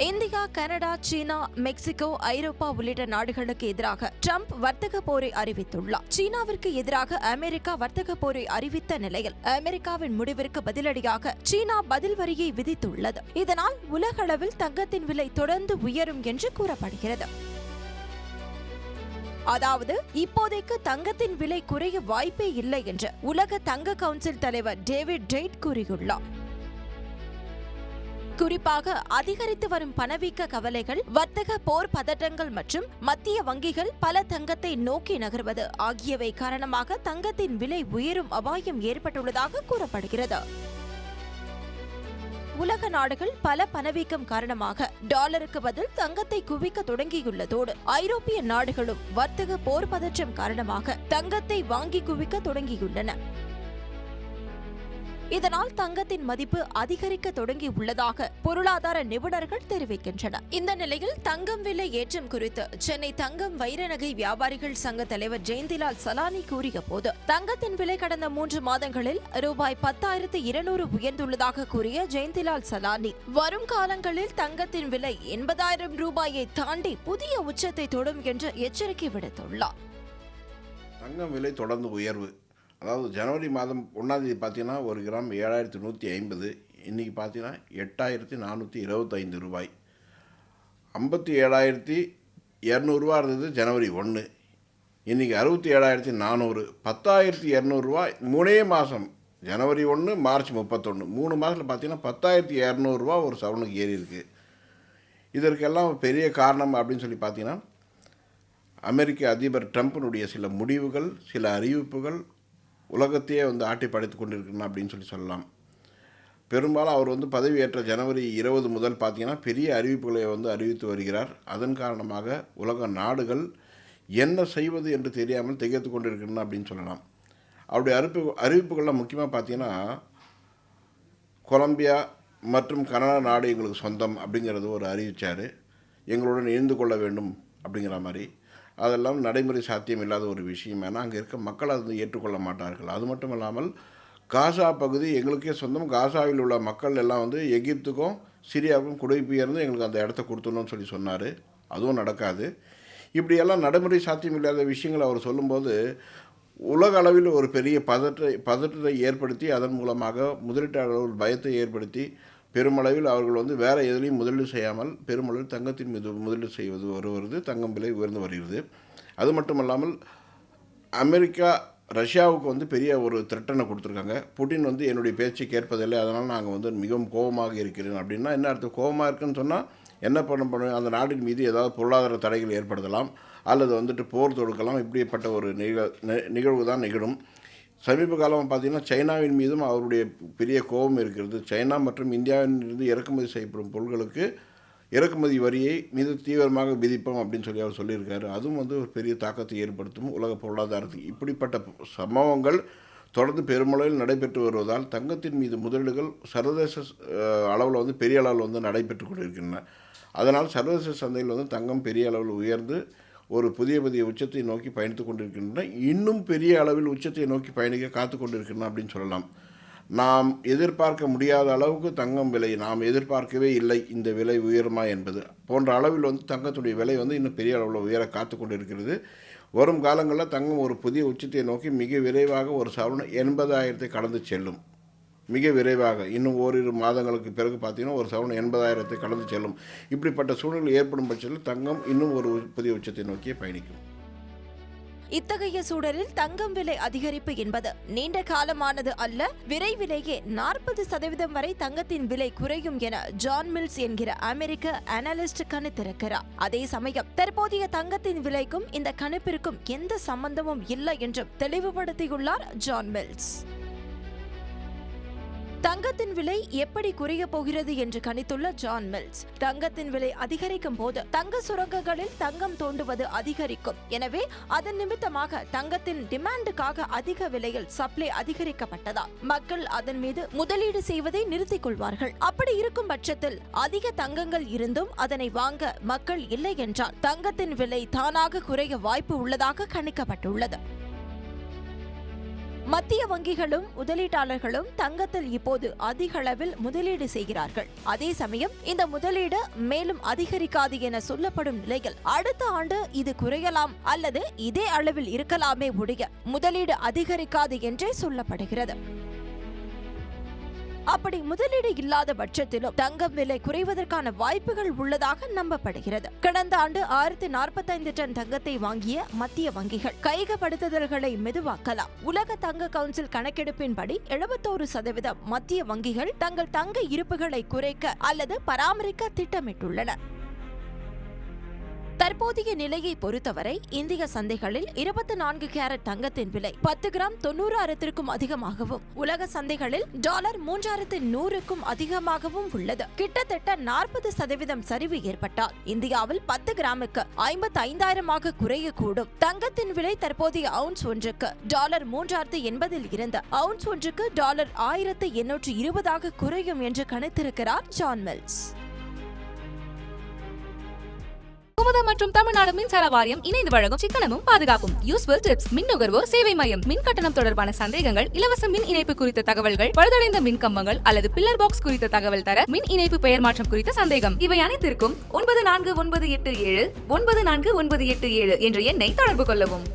India, Canada, சீனா, Mexico, ஐரோப்பா உள்ளிட்ட நாடுகளுக்கு எதிராக ட்ரம்ப் வர்த்தக போரை அறிவித்துள்ளார். சீனாவிற்கு எதிராக அமெரிக்கா வர்த்தக போரை அறிவித்த நிலையில் அமெரிக்காவின் முடிவிற்கு பதிலடியாக சீனா பதில் வரியை விதித்துள்ளது. இதனால் உலகளவில் தங்கத்தின் விலை தொடர்ந்து உயரும் என்று கூறப்படுகிறது. அதாவது இப்போதைக்கு தங்கத்தின் விலை குறைய வாய்ப்பே இல்லை என்று உலக தங்க கவுன்சில் தலைவர் டேவிட் டெய்ட் கூறியுள்ளார். குறிப்பாக அதிகரித்து வரும் பணவீக்க கவலைகள், வர்த்தக போர் பதட்டங்கள் மற்றும் மத்திய வங்கிகள் பல தங்கத்தை நோக்கி நகர்வது ஆகியவை காரணமாக தங்கத்தின் விலை உயரும் அபாயம் ஏற்பட்டுள்ளதாக கூறப்படுகிறது. உலக நாடுகள் பல பணவீக்கம் காரணமாக டாலருக்கு பதில் தங்கத்தை குவிக்க தொடங்கியுள்ளதோடு ஐரோப்பிய நாடுகளும் வர்த்தக போர் பதற்றம் காரணமாக தங்கத்தை வாங்கி குவிக்க தொடங்கியுள்ளன. இதனால் தங்கத்தின் மதிப்பு அதிகரிக்க தொடங்கியுள்ளதாக பொருளாதார நிபுணர்கள் தெரிவிக்கின்றனர். இந்த நிலையில் தங்கம் விலை ஏற்றம் குறித்து சென்னை தங்கம் வைர நகை வியாபாரிகள் சங்க தலைவர் ஜெயந்திலால் சலானி கூறிய போது, தங்கத்தின் விலை கடந்த 3 மாதங்களில் ரூபாய் 10,200 உயர்ந்துள்ளதாக கூறிய ஜெயந்திலால் சலானி, வரும் காலங்களில் தங்கத்தின் விலை 80,000 ரூபாயை தாண்டி புதிய உச்சத்தை தொடும் என்று எச்சரிக்கை விடுத்துள்ளார். தங்கம் விலை தொடர்ந்து உயர்வு. அதாவது ஜனவரி மாதம் 1ஆம் தேதி பார்த்தீங்கன்னா 1 கிராம் 7,150, இன்றைக்கி பார்த்தீங்கன்னா 8,425 ரூபாய். 57,200 ரூபா இருந்தது ஜனவரி 1, இன்றைக்கி 67,400, 10,200 ரூபாய் 3 மாதம். ஜனவரி 1, மார்ச் 31, 3 மாதத்தில் பார்த்தீங்கன்னா 10,200 ரூபா ஒரு சவரனுக்கு ஏறி இருக்குது. இதற்கெல்லாம் பெரிய காரணம் அப்படின்னு சொல்லி பார்த்தீங்கன்னா, அமெரிக்க அதிபர் ட்ரம்ப்பினுடைய சில முடிவுகள், சில அறிவிப்புகள் உலகத்தையே ஆட்டி படைத்து கொண்டிருக்கணும் அப்படின்னு சொல்லலாம். பெரும்பாலும் அவர் பதவியேற்ற ஜனவரி 20 முதல் பார்த்தீங்கன்னா பெரிய அறிவிப்புகளை அறிவித்து வருகிறார். அதன் காரணமாக உலக நாடுகள் என்ன செய்வது என்று தெரியாமல் திகைத்து கொண்டிருக்கணும் அப்படின்னு சொல்லலாம். அவருடைய அறிவிப்புகள்லாம் முக்கியமாக பார்த்தீங்கன்னா, கொலம்பியா மற்றும் கனடா நாடு எங்களுக்கு சொந்தம் அப்படிங்கிறது ஒரு அறிவித்தார். எங்களுடன் இணைந்து கொள்ள வேண்டும் அப்படிங்கிற மாதிரி. அதெல்லாம் நடைமுறை சாத்தியம் இல்லாத ஒரு விஷயம். ஏன்னா அங்கே இருக்க மக்கள் அதை ஏற்றுக்கொள்ள மாட்டார்கள். அது மட்டும் இல்லாமல் காசா பகுதி எங்களுக்கே சொந்தம். காசாவில் உள்ள மக்கள் எல்லாம் எகிப்துக்கும் சிரியாவுக்கும் குடிபெயர்ந்து எங்களுக்கு அந்த இடத்த கொடுத்துடணும்னு சொல்லி சொன்னார். அதுவும் நடக்காது. இப்படியெல்லாம் நடைமுறை சாத்தியம் இல்லாத விஷயங்களை அவர் சொல்லும்போது உலக அளவில் ஒரு பெரிய பதற்றத்தை ஏற்படுத்தி, அதன் மூலமாக முதலீட்டாளர்கள் பயத்தை ஏற்படுத்தி பெருமளவில் அவர்கள் வேறு எதுலேயும் முதலீடு செய்யாமல் பெருமளவில் தங்கத்தின் மீது முதலீடு செய்வது வருவது, தங்கம் விலை உயர்ந்து வருகிறது. அது மட்டும் இல்லாமல் அமெரிக்கா ரஷ்யாவுக்கு பெரிய ஒரு த்ரெட்டனை கொடுத்துருக்காங்க. புட்டின் என்னுடைய பேச்சை கேட்பதில்லை, அதனால் நாங்கள் மிகவும் கோபமாக இருக்கிறேன் அப்படின்னா என்ன அர்த்தம்? கோபமாக இருக்குன்னு சொன்னால் என்ன பண்ண அந்த நாட்டின் மீது ஏதாவது பொருளாதார தடைகள் ஏற்படுத்தலாம், அல்லது போர் தொடுக்கலாம். இப்படிப்பட்ட ஒரு நிகழ்வு தான் நிகழும். சமீப காலமாக பார்த்திங்கன்னா சைனாவின் மீதும் அவருடைய பெரிய கோபம் இருக்கிறது. சைனா மற்றும் இந்தியாவிலிருந்து இறக்குமதி செய்யப்படும் பொருட்களுக்கு இறக்குமதி வரியை மீது தீவிரமாக விதிப்போம் அப்படின்னு சொல்லி அவர் சொல்லியிருக்காரு. அதுவும் ஒரு பெரிய தாக்கத்தை ஏற்படுத்தும் உலக பொருளாதாரத்துக்கு. இப்படிப்பட்ட சம்பவங்கள் தொடர்ந்து பெருமளவில் நடைபெற்று வருவதால் தங்கத்தின் மீது முதலீடுகள் சர்வதேச அளவில் பெரிய அளவில் நடைபெற்று கொண்டிருக்கின்றன. அதனால் சர்வதேச சந்தையில் தங்கம் பெரிய அளவில் உயர்ந்து ஒரு புதிய உச்சத்தை நோக்கி பயணித்து கொண்டிருக்கின்றன. இன்னும் பெரிய அளவில் உச்சத்தை நோக்கி பயணிக்க காத்து கொண்டிருக்கின்றன அப்படின்னு சொல்லலாம். நாம் எதிர்பார்க்க முடியாத அளவுக்கு தங்கம் விலை நாம் எதிர்பார்க்கவே இல்லை. இந்த விலை உயருமா என்பது போன்ற அளவில் தங்கத்துடைய விலை இன்னும் பெரிய அளவில் உயர காத்து கொண்டிருக்கிறது. வரும் காலங்களில் தங்கம் ஒரு புதிய உச்சத்தை நோக்கி மிக விரைவாக ஒரு சவரன் 80,000 கடந்து செல்லும். மிக விரைவாக இன்னும் ஓரிரு மாதங்களுக்கு பிறகு பார்த்தீங்கன்னா ஒரு சவரன் 80,000 கடந்து செல்லும். இப்படிப்பட்ட சூழ்நிலை ஏற்படும் பட்சத்தில் தங்கம் இன்னும் ஒரு புதிய உச்சத்தை நோக்கியே பயணிக்கும். இத்தகைய சூழலில் தங்கம் விலை அதிகரிப்பு என்பது நீண்ட காலமானது அல்ல. விரைவிலேயே 40% வரை தங்கத்தின் விலை குறையும் என ஜான் மில்ஸ் என்கிற அமெரிக்க அனலிஸ்ட் கணித்திருக்கிறார். அதே சமயம் தற்போதைய தங்கத்தின் விலைக்கும் இந்த கணிப்பிற்கும் எந்த சம்பந்தமும் இல்லை என்றும் தெளிவுபடுத்தியுள்ளார் ஜான் மில்ஸ். தங்கத்தின் விலை எப்படி குறைய போகிறது என்று கணித்துள்ள ஜான் மில்ஸ், தங்கத்தின் விலை அதிகரிக்கும் போது தங்க சுரங்கங்களில் தங்கம் தோண்டுவது அதிகரிக்கும். எனவே அதன் நிமித்தமாக தங்கத்தின் டிமாண்டுக்காக அதிக விலையில் சப்ளை அதிகரிக்கப்பட்டதால் மக்கள் அதன் மீது முதலீடு செய்வதை நிறுத்திக் கொள்வார்கள். அப்படி இருக்கும் பட்சத்தில் அதிக தங்கங்கள் இருந்தும் அதனை வாங்க மக்கள் இல்லை என்றால் தங்கத்தின் விலை தானாக குறைய வாய்ப்பு உள்ளதாக கணிக்கப்பட்டுள்ளது. மத்திய வங்கிகளும் முதலீட்டாளர்களும் தங்கத்தில் இப்போது அதிக அளவில் முதலீடு செய்கிறார்கள். அதே சமயம் இந்த முதலீடு மேலும் அதிகரிக்காது என சொல்லப்படும் நிலையில் அடுத்த ஆண்டு இது குறையலாம் அல்லது இதே அளவில் இருக்கலாமே ஒழிய முதலீடு அதிகரிக்காது என்றே சொல்லப்படுகிறது. அப்படி முதலீடு இல்லாத பட்சத்திலும் தங்கம் விலை குறைவதற்கான வாய்ப்புகள் உள்ளதாக நம்பப்படுகிறது. கடந்த ஆண்டு 1045 டன் தங்கத்தை வாங்கிய மத்திய வங்கிகள் கையகப்படுத்துதல்களை மெதுவாக்கலாம். உலக தங்க கவுன்சில் கணக்கெடுப்பின்படி 71% மத்திய வங்கிகள் தங்கள் தங்க இருப்புகளை குறைக்க அல்லது பராமரிக்க திட்டமிட்டுள்ளன. தற்போதைய நிலையை பொறுத்தவரை இந்திய சந்தைகளில் 24 கேரட் தங்கத்தின் விலை 10 கிராம் 90,000க்கும் அதிகமாகவும், உலக சந்தைகளில் $3100க்கும் அதிகமாகவும் உள்ளது. கிட்டத்தட்ட 40% சரிவு ஏற்பட்டால் இந்தியாவில் 10 கிராமுக்கு 55,000 குறையக்கூடும். தங்கத்தின் விலை தற்போதைய அவுன்ஸ் ஒன்றுக்கு $380 இருந்து அவுன்ஸ் ஒன்றுக்கு $1820 குறையும் என்று கணித்திருக்கிறார் ஜான் மில்ஸ். குமுதா மற்றும் தமிழ்நாடு மின்சார வாரியம் இணைந்து வழங்கும் சிக்கனமும் பாதுகாப்பும் யூஸ்ஃபுல் டிப்ஸ் மின் நுகர்வோர் சேவை மையம். மின் கட்டணம் தொடர்பான சந்தேகங்கள், இலவச மின் இணைப்பு குறித்த தகவல்கள், பழுதடைந்த மின் கம்பங்கள் அல்லது பில்லர் பாக்ஸ் குறித்த தகவல் தர, மின் இணைப்பு பெயர் மாற்றம் குறித்த சந்தேகம், இவை அனைத்திற்கும் 9497 9497 என்ற எண்ணை தொடர்பு கொள்ளவும்.